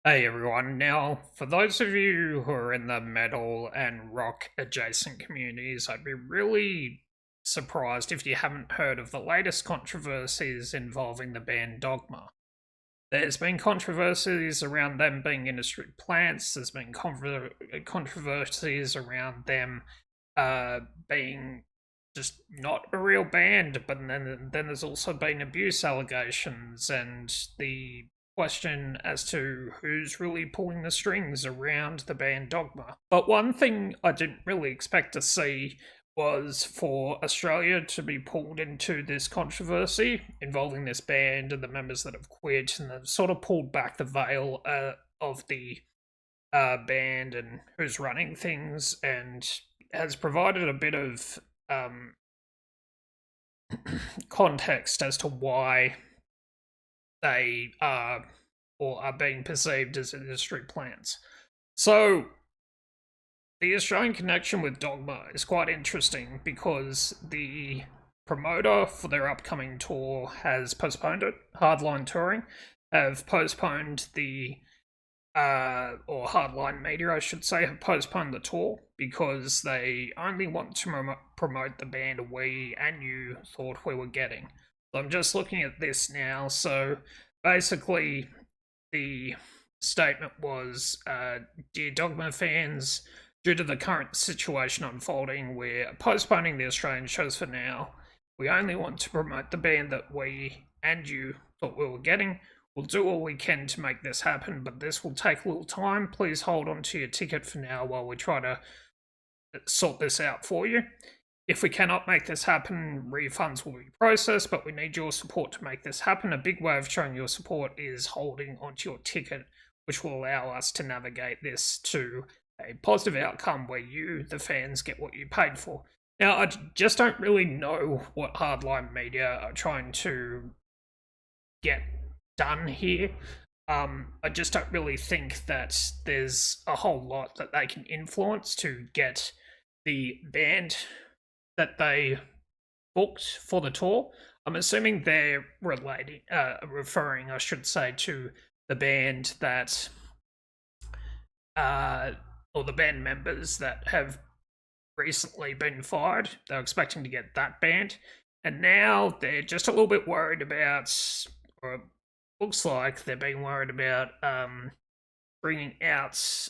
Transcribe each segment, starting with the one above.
Hey everyone, now for those of you who are in the metal and rock adjacent communities, I'd be really surprised if you haven't heard of the latest controversies involving the band Dogma. There's been controversies around them being industry plants, there's been controversies around them being just not a real band, but then there's also been abuse allegations and the question as to who's really pulling the strings around the band Dogma. But one thing I didn't really expect to see was for Australia to be pulled into this controversy involving this band and the members that have quit, and they've sort of pulled back the veil of the band and who's running things, and has provided a bit of context as to why they are or are being perceived as industry plants. So, the Australian connection with Dogma is quite interesting because the promoter for their upcoming tour has postponed it. Hardline Touring have postponed or Hardline Media, I should say, have postponed the tour because they only want to promote the band we and you thought we were getting. So I'm just looking at this now. So basically, the statement was, Dear Dogma fans, due to the current situation unfolding, we're postponing the Australian shows for now. We only want to promote the band that we and you thought we were getting. We'll do all we can to make this happen, but this will take a little time. Please hold on to your ticket for now while we try to sort this out for you. If we cannot make this happen, refunds will be processed, but we need your support to make this happen. A big way of showing your support is holding onto your ticket, which will allow us to navigate this to a positive outcome where you, the fans, get what you paid for. Now, I just don't really know what Hardline Media are trying to get done here. I just don't really think that there's a whole lot that they can influence to get the band that they booked for the tour. I'm assuming they're referring, I should say, to the band that, or the band members that have recently been fired. They're expecting to get that band, and now they're just a little bit worried about, or it looks like they're being worried about bringing out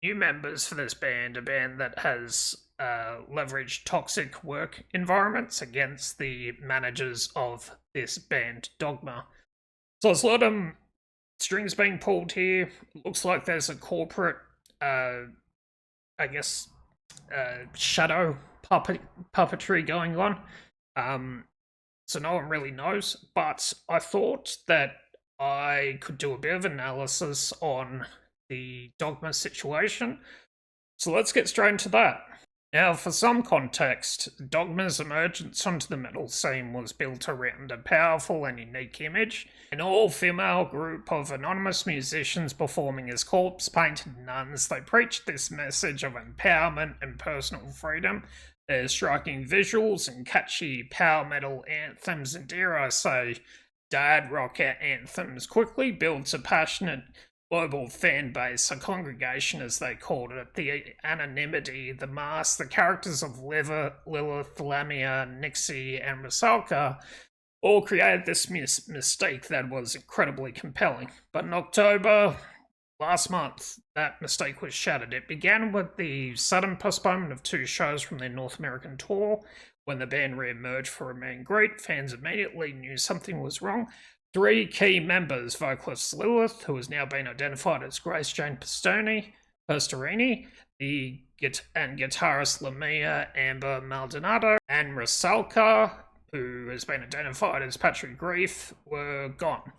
new members for this band, a band that has leveraged toxic work environments against the managers of this band, Dogma. So there's a lot of strings being pulled here. It looks like there's a corporate, shadow puppetry going on. So no one really knows, but I thought that I could do a bit of analysis on the Dogma situation. So let's get straight into that. Now, for some context, Dogma's emergence onto the metal scene was built around a powerful and unique image, an all-female group of anonymous musicians performing as corpse-painted nuns. They preached this message of empowerment and personal freedom. Their striking visuals and catchy power metal anthems, and dare I say, dad rock anthems, quickly builds a passionate global fan base, a congregation as they called it. The anonymity, the mask, the characters of Lilith, Lamia, Nixie, and Rusalka all created this mystique that was incredibly compelling. But in October last month, that mistake was shattered. It began with the sudden postponement of 2 shows from their North American tour. When the band re-emerged for a meet and greet, fans immediately knew something was wrong. 3 key members, vocalist Lilith, who has now been identified as Grace Jane Pastorini, and guitarist Lamia Amber Maldonado, and Rusalka, who has been identified as Patrick Grief, were gone.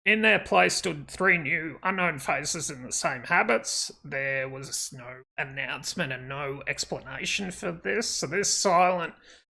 In their place stood 3 new unknown faces in the same habits. There was no announcement and no explanation for this, so this silent,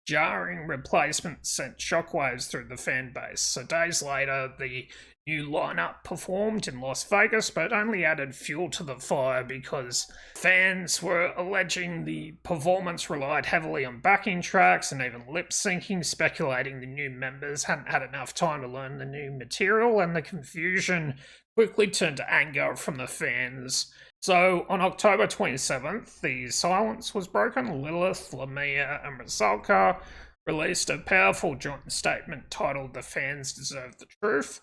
jarring replacement sent shockwaves through the fan base. So days later, the new lineup performed in Las Vegas, but only added fuel to the fire because fans were alleging the performance relied heavily on backing tracks and even lip syncing, speculating the new members hadn't had enough time to learn the new material, and the confusion quickly turned to anger from the fans. So on October 27th, the silence was broken. Lilith, Lamia, and Rusalka released a powerful joint statement titled "The Fans Deserve the Truth."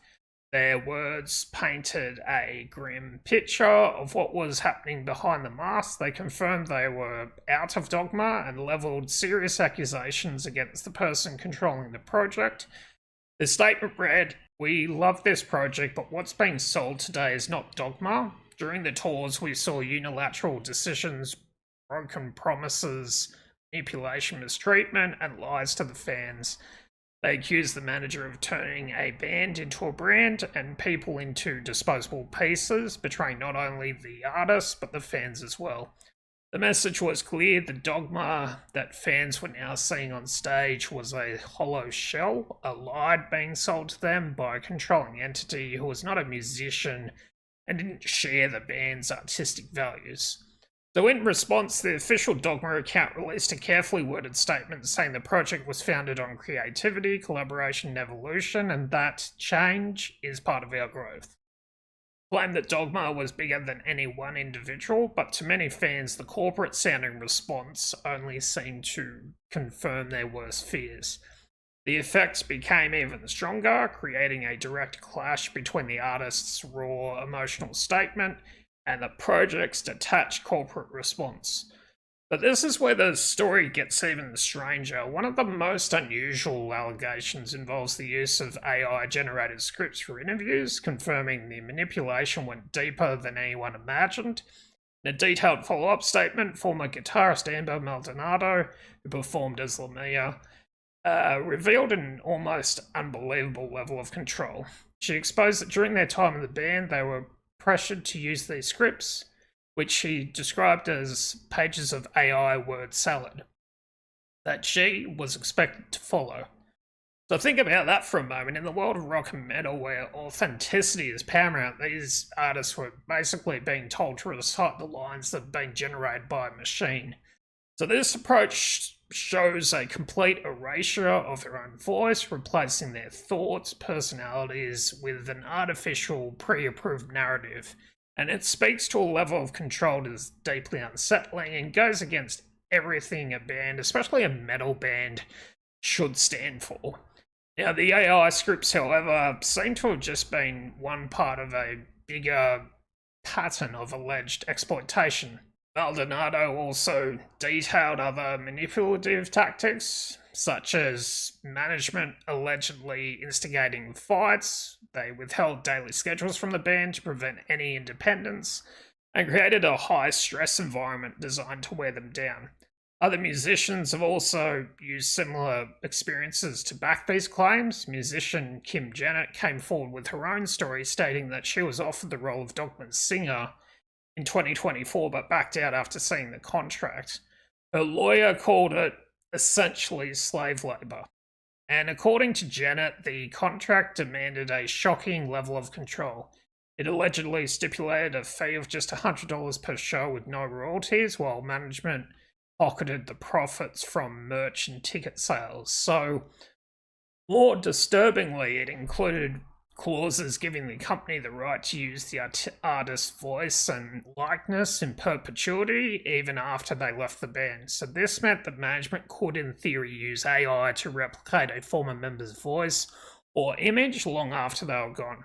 Their words painted a grim picture of what was happening behind the mask. They confirmed they were out of Dogma and levelled serious accusations against the person controlling the project. The statement read, "We love this project, but what's being sold today is not Dogma. During the tours, we saw unilateral decisions, broken promises, manipulation, mistreatment, and lies to the fans. They accused the manager of turning a band into a brand and people into disposable pieces, betraying not only the artists but the fans as well. The message was clear: the Dogma that fans were now seeing on stage was a hollow shell, a lie being sold to them by a controlling entity who was not a musician and didn't share the band's artistic values." So in response, the official Dogma account released a carefully worded statement saying the project was founded on creativity, collaboration, and evolution, and that change is part of our growth. Claimed that Dogma was bigger than any one individual, but to many fans, the corporate-sounding response only seemed to confirm their worst fears. The effects became even stronger, creating a direct clash between the artist's raw emotional statement and the project's detached corporate response. But this is where the story gets even stranger. One of the most unusual allegations involves the use of AI-generated scripts for interviews, confirming the manipulation went deeper than anyone imagined. In a detailed follow-up statement, former guitarist Amber Maldonado, who performed as Lamia, revealed an almost unbelievable level of control. She exposed that during their time in the band, they were pressured to use these scripts, which she described as pages of AI word salad, that she was expected to follow. So think about that for a moment. In the world of rock and metal, where authenticity is paramount, these artists were basically being told to recite the lines that have been generated by a machine. So this approach shows a complete erasure of their own voice, replacing their thoughts, personalities with an artificial, pre-approved narrative. And it speaks to a level of control that is deeply unsettling and goes against everything a band, especially a metal band, should stand for. Now, the AI scripts, however, seem to have just been one part of a bigger pattern of alleged exploitation. Maldonado also detailed other manipulative tactics, such as management allegedly instigating fights. They withheld daily schedules from the band to prevent any independence, and created a high-stress environment designed to wear them down. Other musicians have also used similar experiences to back these claims. Musician Kim Jennett came forward with her own story, stating that she was offered the role of Dogma's singer in 2024, but backed out after seeing the contract. Her lawyer called it essentially slave labour. And according to Janet, the contract demanded a shocking level of control. It allegedly stipulated a fee of just $100 per show with no royalties, while management pocketed the profits from merch and ticket sales. So, more disturbingly, it included clauses giving the company the right to use the artist's voice and likeness in perpetuity even after they left the band. So this meant that management could, in theory, use AI to replicate a former member's voice or image long after they were gone.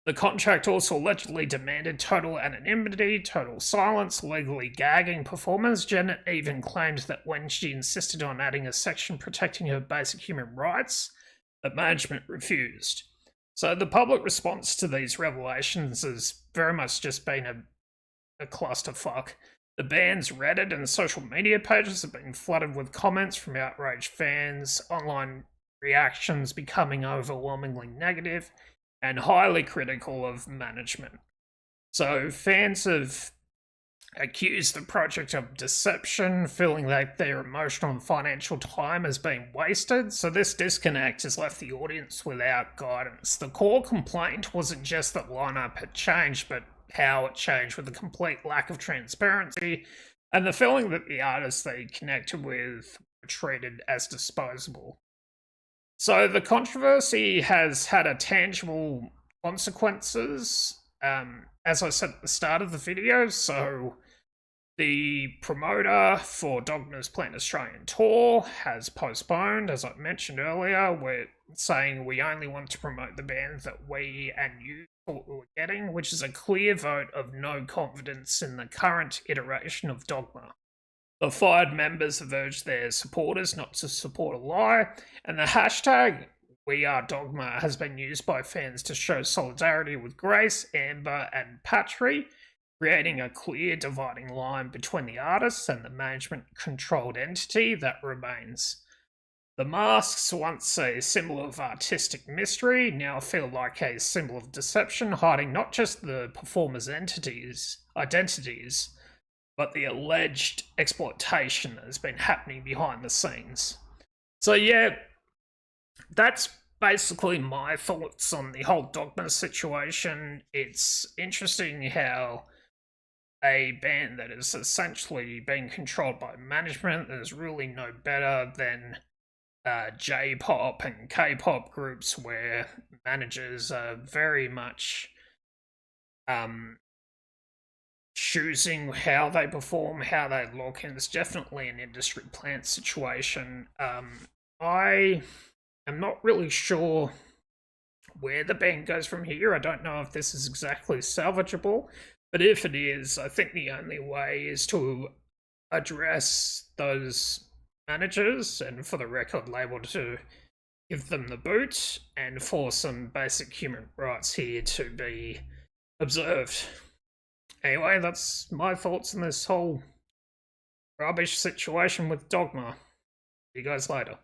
The contract also allegedly demanded total anonymity, total silence, legally gagging performers. Janet even claimed that when she insisted on adding a section protecting her basic human rights, the management refused. So the public response to these revelations has very much just been a clusterfuck. The band's Reddit and social media pages have been flooded with comments from outraged fans, online reactions becoming overwhelmingly negative, and highly critical of management. So fans have accused the project of deception, feeling like their emotional and financial time has been wasted. So this disconnect has left the audience without guidance. The core complaint wasn't just that lineup had changed, but how it changed, with a complete lack of transparency and the feeling that the artists they connected with were treated as disposable. So the controversy has had a tangible consequences. as I said at the start of the video, so the promoter for Dogma's Planned Australian Tour has postponed, as I mentioned earlier. We're saying we only want to promote the band that we and you thought we were getting, which is a clear vote of no confidence in the current iteration of Dogma. The fired members have urged their supporters not to support a lie, and the hashtag #WeAreDogma has been used by fans to show solidarity with Grace, Amber, and Patry, creating a clear dividing line between the artists and the management-controlled entity that remains. The masks, once a symbol of artistic mystery, now feel like a symbol of deception, hiding not just the performers' identities, but the alleged exploitation that has been happening behind the scenes. So yeah, that's basically my thoughts on the whole Dogma situation. It's interesting how a band that is essentially being controlled by management that is really no better than J-pop and K-pop groups where managers are very much choosing how they perform, how they look, and it's definitely an industry plant situation. I am not really sure where the band goes from here. I don't know if this is exactly salvageable, but if it is, I think the only way is to address those managers and for the record label to give them the boot and for some basic human rights here to be observed. Anyway, that's my thoughts on this whole rubbish situation with Dogma. See you guys later.